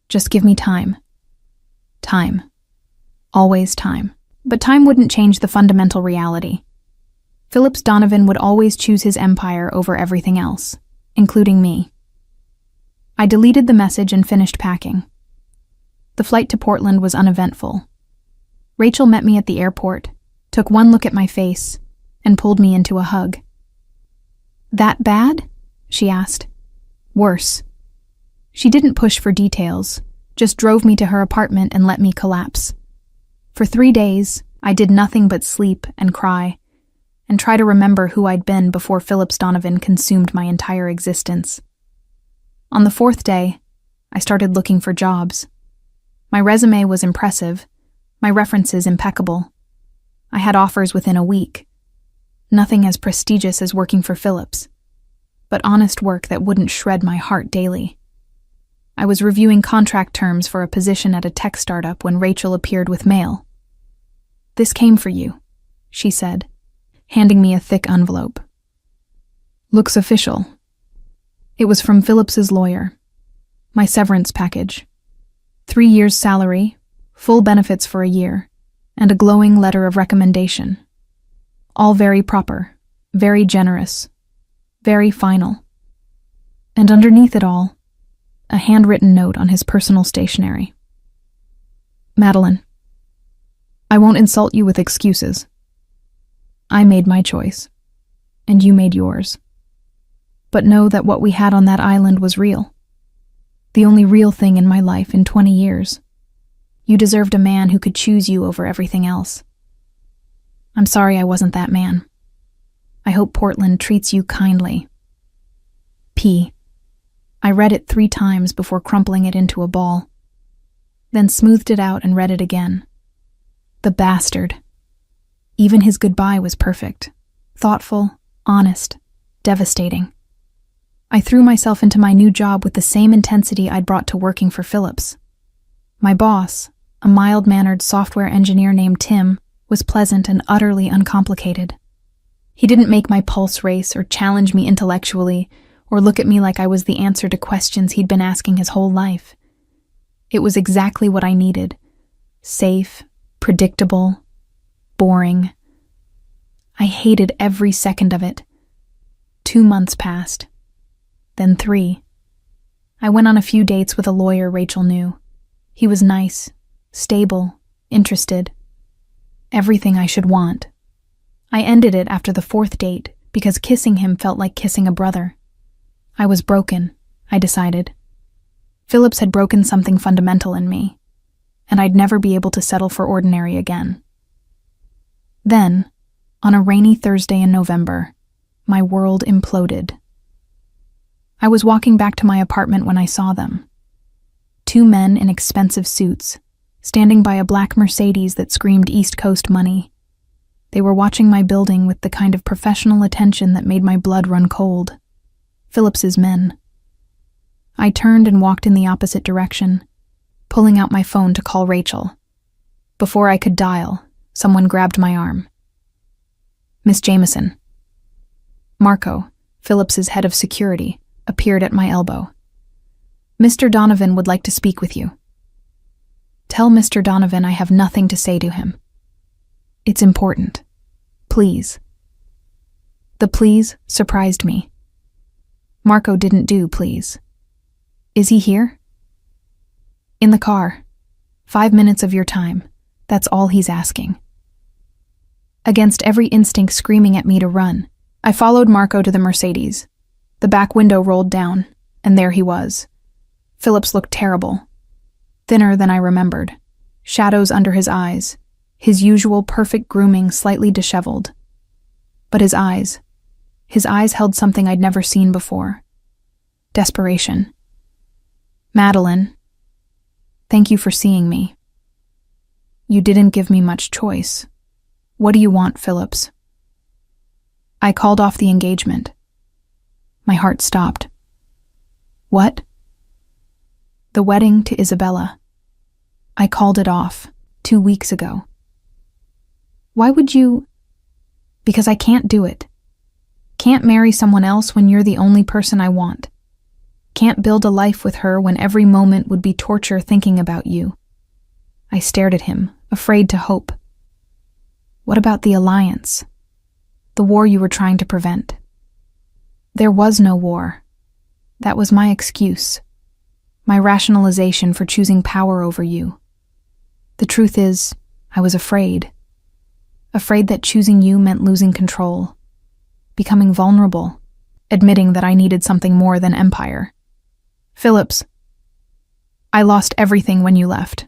Just give me time." Time. Always time. But time wouldn't change the fundamental reality. Phillips Donovan would always choose his empire over everything else, including me. I deleted the message and finished packing. The flight to Portland was uneventful. Rachel met me at the airport, took one look at my face, and pulled me into a hug. "That bad?" she asked. "Worse." She didn't push for details, just drove me to her apartment and let me collapse. For 3 days, I did nothing but sleep and cry, and try to remember who I'd been before Phillips Donovan consumed my entire existence. On the 4th day, I started looking for jobs. My resume was impressive, my references impeccable. I had offers within a week. Nothing as prestigious as working for Phillips, but honest work that wouldn't shred my heart daily. I was reviewing contract terms for a position at a tech startup when Rachel appeared with mail. "This came for you," she said, handing me a thick envelope. "Looks official." It was from Phillips's lawyer. My severance package. 3 years' salary, full benefits for a year, and a glowing letter of recommendation. All very proper, very generous, very final. And underneath it all, a handwritten note on his personal stationery. "Madeline, I won't insult you with excuses. I made my choice, and you made yours. But know that what we had on that island was real. The only real thing in my life in 20 years. You deserved a man who could choose you over everything else. I'm sorry I wasn't that man. I hope Portland treats you kindly. P." I read it 3 times before crumpling it into a ball, then smoothed it out and read it again. The bastard. Even his goodbye was perfect. Thoughtful, honest, devastating. I threw myself into my new job with the same intensity I'd brought to working for Phillips. My boss, a mild-mannered software engineer named Tim, was pleasant and utterly uncomplicated. He didn't make my pulse race or challenge me intellectually or look at me like I was the answer to questions he'd been asking his whole life. It was exactly what I needed. Safe, predictable, boring. I hated every second of it. 2 months passed. Then 3. I went on a few dates with a lawyer Rachel knew. He was nice, stable, interested. Everything I should want. I ended it after the 4th date because kissing him felt like kissing a brother. I was broken, I decided. Phillips had broken something fundamental in me, and I'd never be able to settle for ordinary again. Then, on a rainy Thursday in November, my world imploded. I was walking back to my apartment when I saw them. 2 men in expensive suits, standing by a black Mercedes that screamed East Coast money. They were watching my building with the kind of professional attention that made my blood run cold. Phillips's men. I turned and walked in the opposite direction, pulling out my phone to call Rachel. Before I could dial, someone grabbed my arm. Miss Jameson. Marco, Phillips's head of security, appeared at my elbow. Mr. Donovan would like to speak with you. Tell Mr. Donovan I have nothing to say to him. It's important. Please. The please surprised me. Marco didn't do please. Is he here? In the car. 5 minutes of your time. That's all he's asking. Against every instinct screaming at me to run, I followed Marco to the Mercedes. The back window rolled down, and there he was. Phillips looked terrible. Thinner than I remembered. Shadows under his eyes. His usual perfect grooming slightly disheveled. But his eyes held something I'd never seen before. Desperation. Madeline, thank you for seeing me. You didn't give me much choice. What do you want, Phillips? I called off the engagement. My heart stopped. What? The wedding to Isabella. I called it off 2 weeks ago. Why would you? Because I can't do it. Can't marry someone else when you're the only person I want. Can't build a life with her when every moment would be torture thinking about you. I stared at him, afraid to hope. What about the alliance? The war you were trying to prevent? There was no war. That was my excuse. My rationalization for choosing power over you. The truth is, I was afraid. Afraid that choosing you meant losing control. Becoming vulnerable. Admitting that I needed something more than empire. Phillips, I lost everything when you left.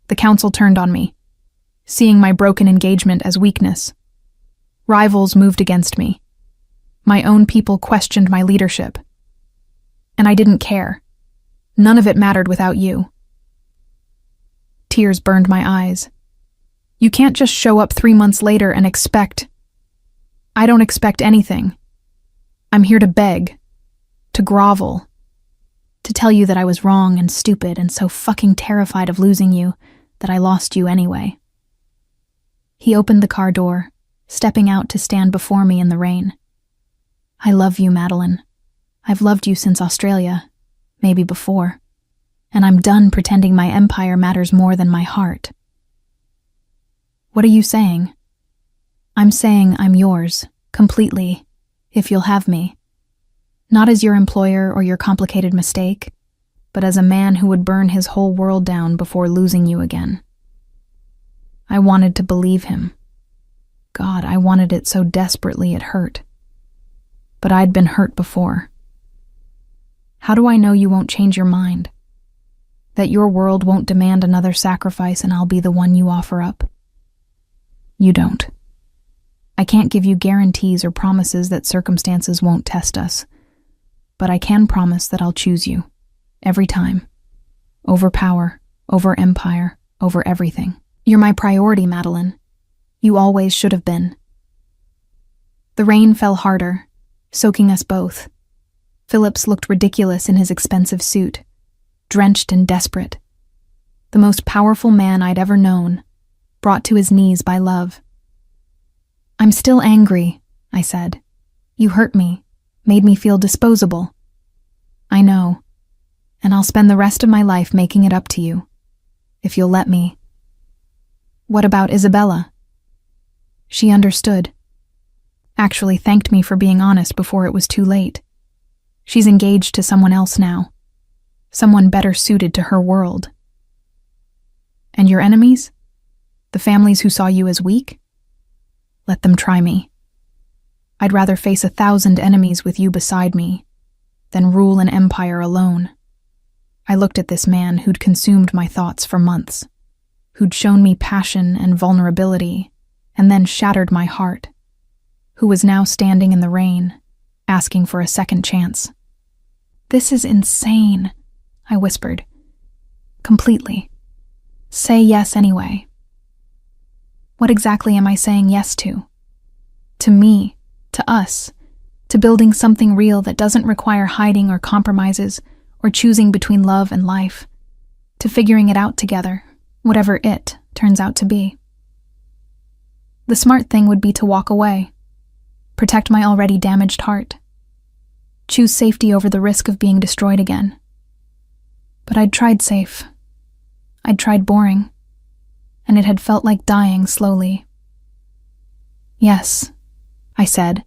The council turned on me, seeing my broken engagement as weakness. Rivals moved against me. My own people questioned my leadership. And I didn't care. None of it mattered without you. Tears burned my eyes. You can't just show up 3 months later and expect. I don't expect anything. I'm here to beg, to grovel, to tell you that I was wrong and stupid and so fucking terrified of losing you that I lost you anyway. He opened the car door, stepping out to stand before me in the rain. I love you, Madeline. I've loved you since Australia, maybe before, and I'm done pretending my empire matters more than my heart. What are you saying? I'm saying I'm yours, completely, if you'll have me. Not as your employer or your complicated mistake, but as a man who would burn his whole world down before losing you again. I wanted to believe him. God, I wanted it so desperately it hurt. But I'd been hurt before. How do I know you won't change your mind? That your world won't demand another sacrifice and I'll be the one you offer up? You don't. I can't give you guarantees or promises that circumstances won't test us, but I can promise that I'll choose you, every time. Over power, over empire, over everything. You're my priority, Madeline. You always should have been. The rain fell harder, soaking us both. Phillips looked ridiculous in his expensive suit, drenched and desperate. The most powerful man I'd ever known, brought to his knees by love. I'm still angry, I said. You hurt me, made me feel disposable. I know, and I'll spend the rest of my life making it up to you, if you'll let me. What about Isabella? She understood. Actually thanked me for being honest before it was too late. She's engaged to someone else now, someone better suited to her world. And your enemies? The families who saw you as weak? Let them try me. I'd rather face 1,000 enemies with you beside me than rule an empire alone. I looked at this man who'd consumed my thoughts for months, who'd shown me passion and vulnerability and then shattered my heart, who was now standing in the rain, asking for a second chance. This is insane, I whispered. Completely. Say yes anyway. What exactly am I saying yes to? To me, to us, to building something real that doesn't require hiding or compromises or choosing between love and life. to figuring it out together, whatever it turns out to be. The smart thing would be to walk away, protect my already damaged heart, choose safety over the risk of being destroyed again. But I'd tried safe. I'd tried boring, and it had felt like dying slowly. "Yes," I said,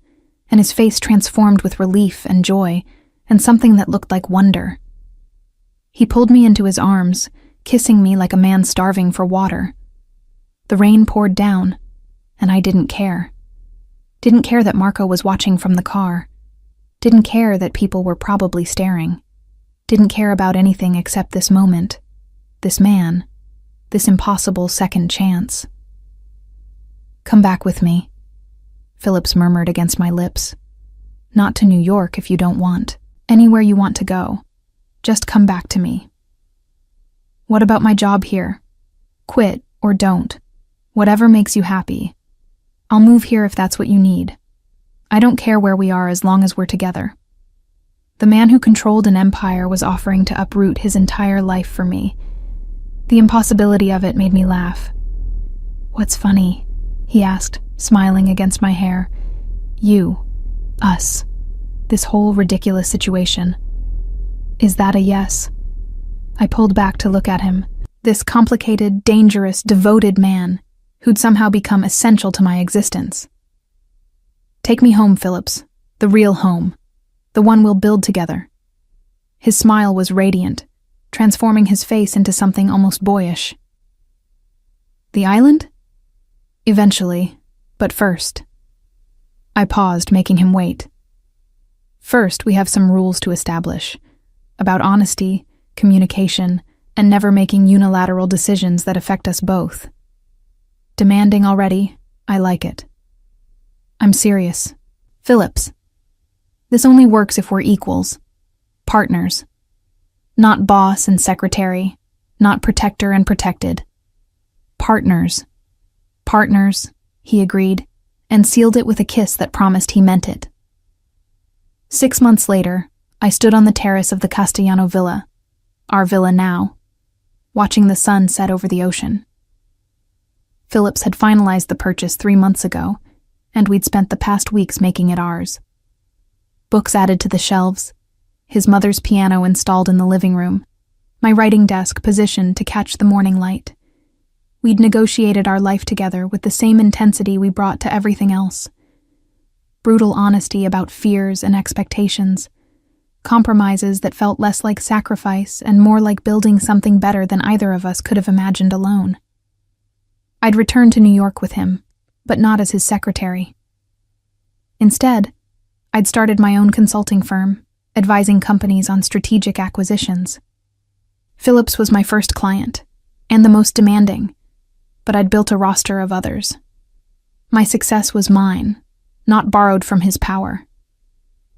and his face transformed with relief and joy, and something that looked like wonder. He pulled me into his arms, kissing me like a man starving for water. The rain poured down, and I didn't care. Didn't care that Marco was watching from the car. Didn't care that people were probably staring. Didn't care about anything except this moment, this man, this impossible second chance. "Come back with me," Phillips murmured against my lips. "Not to New York if you don't want. Anywhere you want to go. Just come back to me." "What about my job here? Quit or don't. Whatever makes you happy. I'll move here if that's what you need. I don't care where we are as long as we're together." The man who controlled an empire was offering to uproot his entire life for me. The impossibility of it made me laugh. "What's funny?" he asked, smiling against my hair. "You, us, this whole ridiculous situation. Is that a yes?" I pulled back to look at him, this complicated, dangerous, devoted man who'd somehow become essential to my existence. "Take me home, Phillips, the real home, the one we'll build together." His smile was radiant, transforming his face into something almost boyish. "The island?" "Eventually, but first." I paused, making him wait. "First, we have some rules to establish, about honesty, communication, and never making unilateral decisions that affect us both." Demanding already, I like it. "I'm serious. Phillips. This only works if we're equals. Partners. Not boss and secretary, not protector and protected. Partners." "Partners," he agreed, and sealed it with a kiss that promised he meant it. 6 months later, I stood on the terrace of the Castellano villa, our villa now, watching the sun set over the ocean. Phillips had finalized the purchase 3 months ago, and we'd spent the past weeks making it ours. Books added to the shelves, his mother's piano installed in the living room, my writing desk positioned to catch the morning light. We'd negotiated our life together with the same intensity we brought to everything else. Brutal honesty about fears and expectations, compromises that felt less like sacrifice and more like building something better than either of us could have imagined alone. I'd returned to New York with him, but not as his secretary. Instead, I'd started my own consulting firm, advising companies on strategic acquisitions. Phillips was my first client, and the most demanding, but I'd built a roster of others. My success was mine, not borrowed from his power.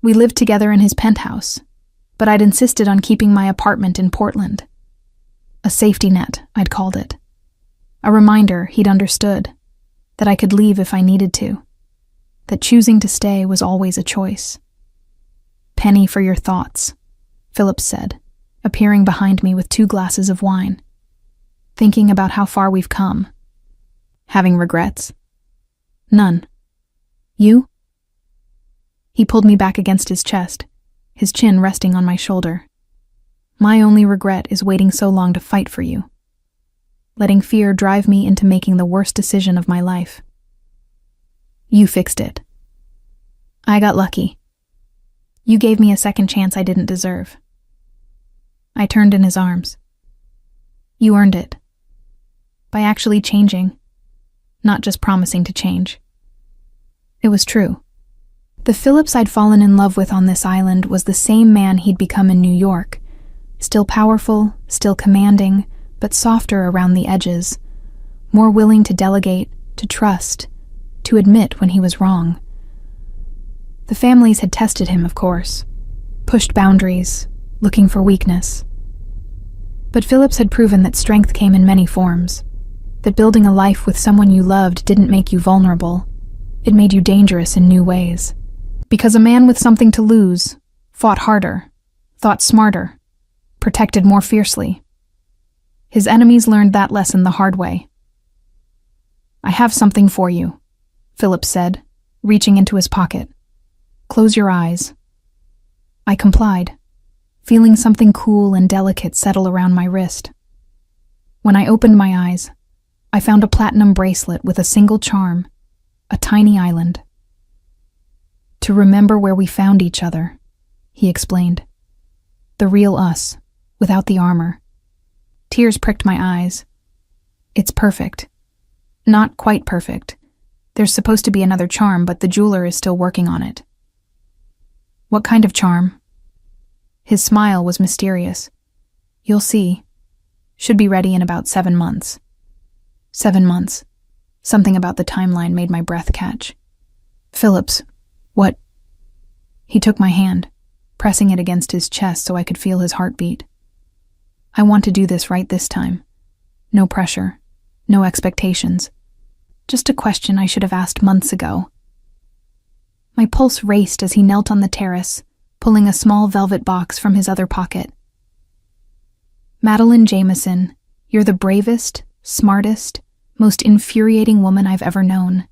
We lived together in his penthouse, but I'd insisted on keeping my apartment in Portland. A safety net, I'd called it. A reminder he'd understood, that I could leave if I needed to, that choosing to stay was always a choice. "Penny for your thoughts," Phillips said, appearing behind me with 2 glasses of wine. "Thinking about how far we've come. Having regrets?" "None. You?" He pulled me back against his chest, his chin resting on my shoulder. "My only regret is waiting so long to fight for you. Letting fear drive me into making the worst decision of my life. You fixed it. I got lucky. You gave me a second chance I didn't deserve." I turned in his arms. "You earned it. By actually changing, not just promising to change." It was true. The Phillips I'd fallen in love with on this island was the same man he'd become in New York, still powerful, still commanding, but softer around the edges, more willing to delegate, to trust, to admit when he was wrong. The families had tested him, of course, pushed boundaries, looking for weakness. But Phillips had proven that strength came in many forms, that building a life with someone you loved didn't make you vulnerable, it made you dangerous in new ways. Because a man with something to lose fought harder, thought smarter, protected more fiercely. His enemies learned that lesson the hard way. "I have something for you," Philip said, reaching into his pocket. "Close your eyes." I complied, feeling something cool and delicate settle around my wrist. When I opened my eyes, I found a platinum bracelet with a single charm, a tiny island. "To remember where we found each other," he explained. "The real us, without the armor." Tears pricked my eyes. "It's perfect. Not quite perfect. There's supposed to be another charm, but the jeweler is still working on it." "What kind of charm?" His smile was mysterious. "You'll see. Should be ready in about 7 months. 7 months. Something about the timeline made my breath catch. "Phillips, what?" He took my hand, pressing it against his chest so I could feel his heartbeat. "I want to do this right this time. No pressure, no expectations. Just a question I should have asked months ago." My pulse raced as he knelt on the terrace, pulling a small velvet box from his other pocket. "Madeline Jameson, you're the bravest, smartest, most infuriating woman I've ever known.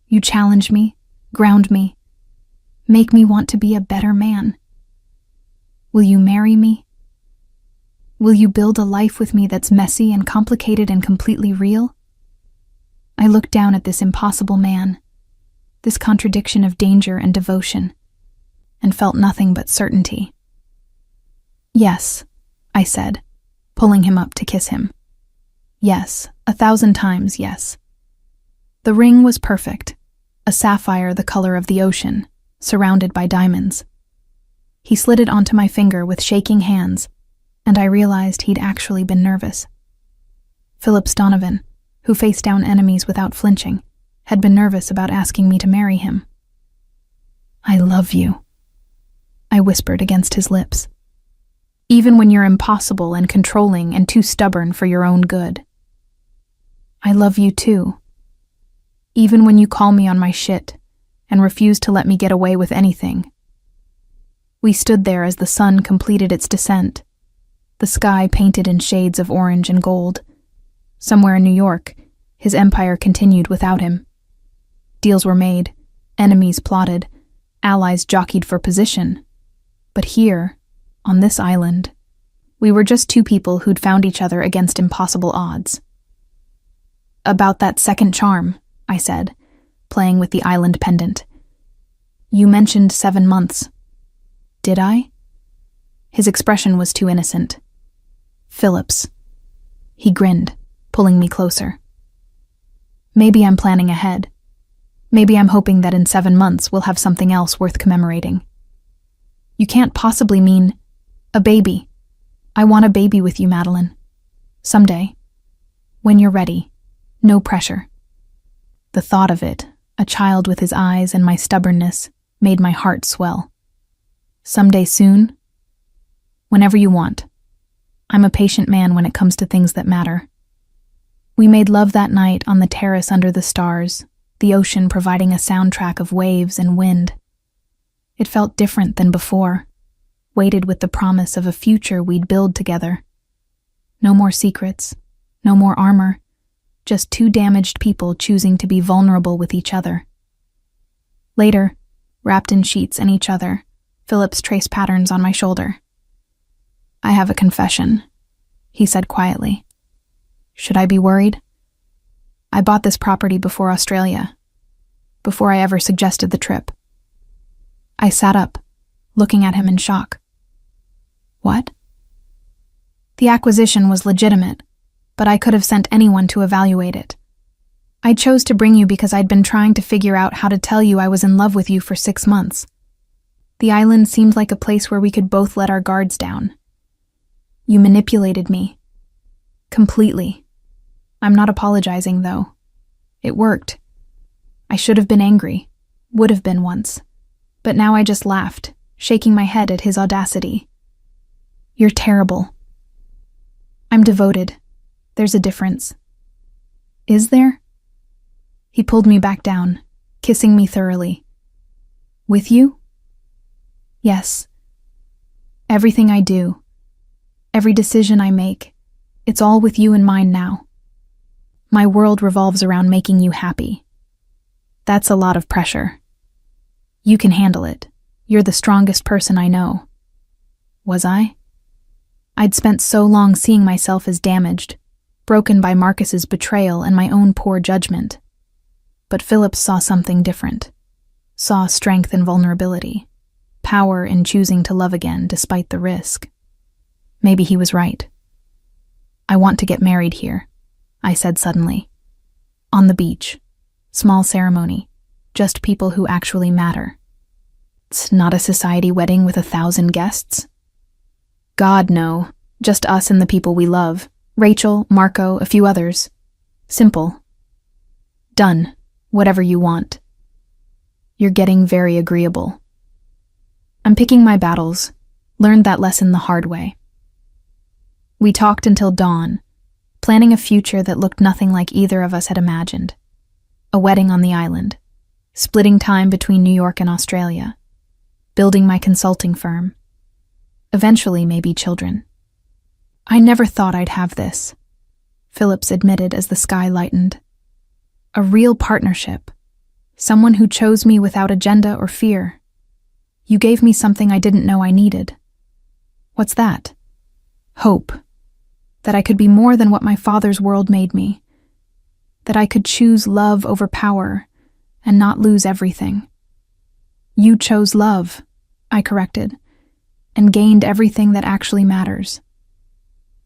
You challenge me, ground me, make me want to be a better man. Will you marry me? Will you build a life with me that's messy and complicated and completely real?" I looked down at this impossible man, this contradiction of danger and devotion, and felt nothing but certainty. "Yes," I said, pulling him up to kiss him. "Yes, 1,000 times yes." The ring was perfect, a sapphire the color of the ocean, surrounded by diamonds. He slid it onto my finger with shaking hands, and I realized he'd actually been nervous. Phillips Donovan, who faced down enemies without flinching, had been nervous about asking me to marry him. "I love you," I whispered against his lips. "Even when you're impossible and controlling and too stubborn for your own good." "I love you too. Even when you call me on my shit and refuse to let me get away with anything." We stood there as the sun completed its descent, the sky painted in shades of orange and gold. Somewhere in New York, his empire continued without him. Deals were made, enemies plotted, allies jockeyed for position. But here, on this island, we were just two people who'd found each other against impossible odds. "About that second charm," I said, playing with the island pendant. "You mentioned 7 months. Did I?" His expression was too innocent. "Phillips." He grinned, pulling me closer. "Maybe I'm planning ahead. Maybe I'm hoping that in 7 months we'll have something else worth commemorating." "You can't possibly mean a baby. I want a baby with you, Madeline. Someday. When you're ready. No pressure." The thought of it, a child with his eyes and my stubbornness, made my heart swell. "Someday soon? Whenever you want. I'm a patient man when it comes to things that matter." We made love that night on the terrace under the stars, the ocean providing a soundtrack of waves and wind. It felt different than before, weighted with the promise of a future we'd build together. No more secrets, no more armor, just two damaged people choosing to be vulnerable with each other. Later, wrapped in sheets and each other, Phillips traced patterns on my shoulder. "I have a confession," he said quietly. "Should I be worried? I bought this property before Australia, before I ever suggested the trip." I sat up, looking at him in shock. "What?" "The acquisition was legitimate, but I could have sent anyone to evaluate it. I chose to bring you because I'd been trying to figure out how to tell you I was in love with you for 6 months. The island seemed like a place where we could both let our guards down. You manipulated me. Completely. I'm not apologizing, though. It worked. I should have been angry, would have been once, but now I just laughed, shaking my head at his audacity. You're terrible. I'm devoted. There's a difference. Is there? He pulled me back down, kissing me thoroughly. With you? Yes. Everything I do, every decision I make, It's all with you in mind now. My world revolves around making you happy. That's a lot of pressure. You can handle it. You're the strongest person I know. Was I? I'd spent so long seeing myself as damaged, broken by Marcus's betrayal and my own poor judgment. But Phillips saw something different. Saw strength in vulnerability, power in choosing to love again despite the risk. Maybe he was right. I want to get married here, I said suddenly. On the beach. Small ceremony. Just people who actually matter. It's not a society wedding with 1,000 guests. God, no. Just us and the people we love. Rachel, Marco, a few others. Simple. Done. Whatever you want. You're getting very agreeable. I'm picking my battles. Learned that lesson the hard way. We talked until dawn, planning a future that looked nothing like either of us had imagined. A wedding on the island, splitting time between New York and Australia, building my consulting firm, eventually maybe children. I never thought I'd have this, Phillips admitted as the sky lightened. A real partnership, someone who chose me without agenda or fear. You gave me something I didn't know I needed. What's that? Hope. That I could be more than what my father's world made me. That I could choose love over power and not lose everything. You chose love, I corrected, and gained everything that actually matters.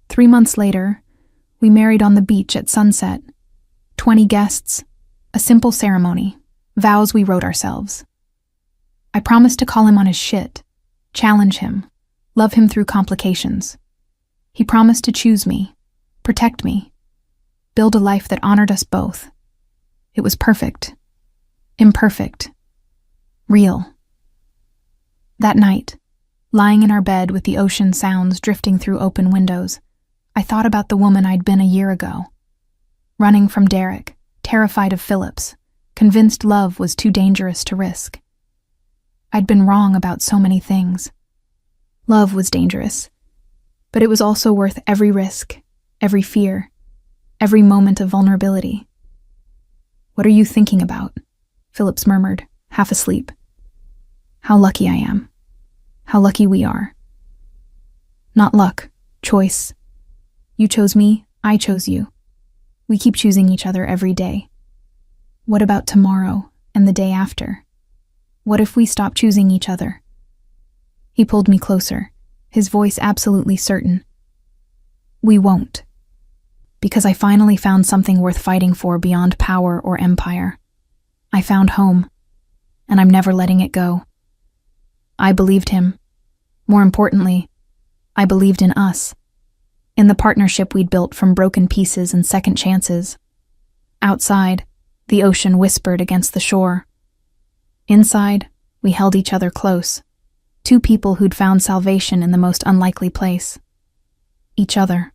3 months later, we married on the beach at sunset. 20 guests, a simple ceremony, vows we wrote ourselves. I promised to call him on his shit, challenge him, love him through complications. He promised to choose me, protect me, build a life that honored us both. It was perfect, imperfect, real. That night, lying in our bed with the ocean sounds drifting through open windows, I thought about the woman I'd been a year ago. Running from Derek, terrified of Phillips, convinced love was too dangerous to risk. I'd been wrong about so many things. Love was dangerous, but it was also worth every risk, every fear, every moment of vulnerability. What are you thinking about? Phillips murmured, half asleep. How lucky I am. How lucky we are. Not luck, choice. You chose me, I chose you. We keep choosing each other every day. What about tomorrow and the day after? What if we stop choosing each other? He pulled me closer, his voice absolutely certain. We won't. Because I finally found something worth fighting for beyond power or empire. I found home, and I'm never letting it go. I believed him. More importantly, I believed in us. In the partnership we'd built from broken pieces and second chances. Outside, the ocean whispered against the shore. Inside, we held each other close. Two people who'd found salvation in the most unlikely place. Each other.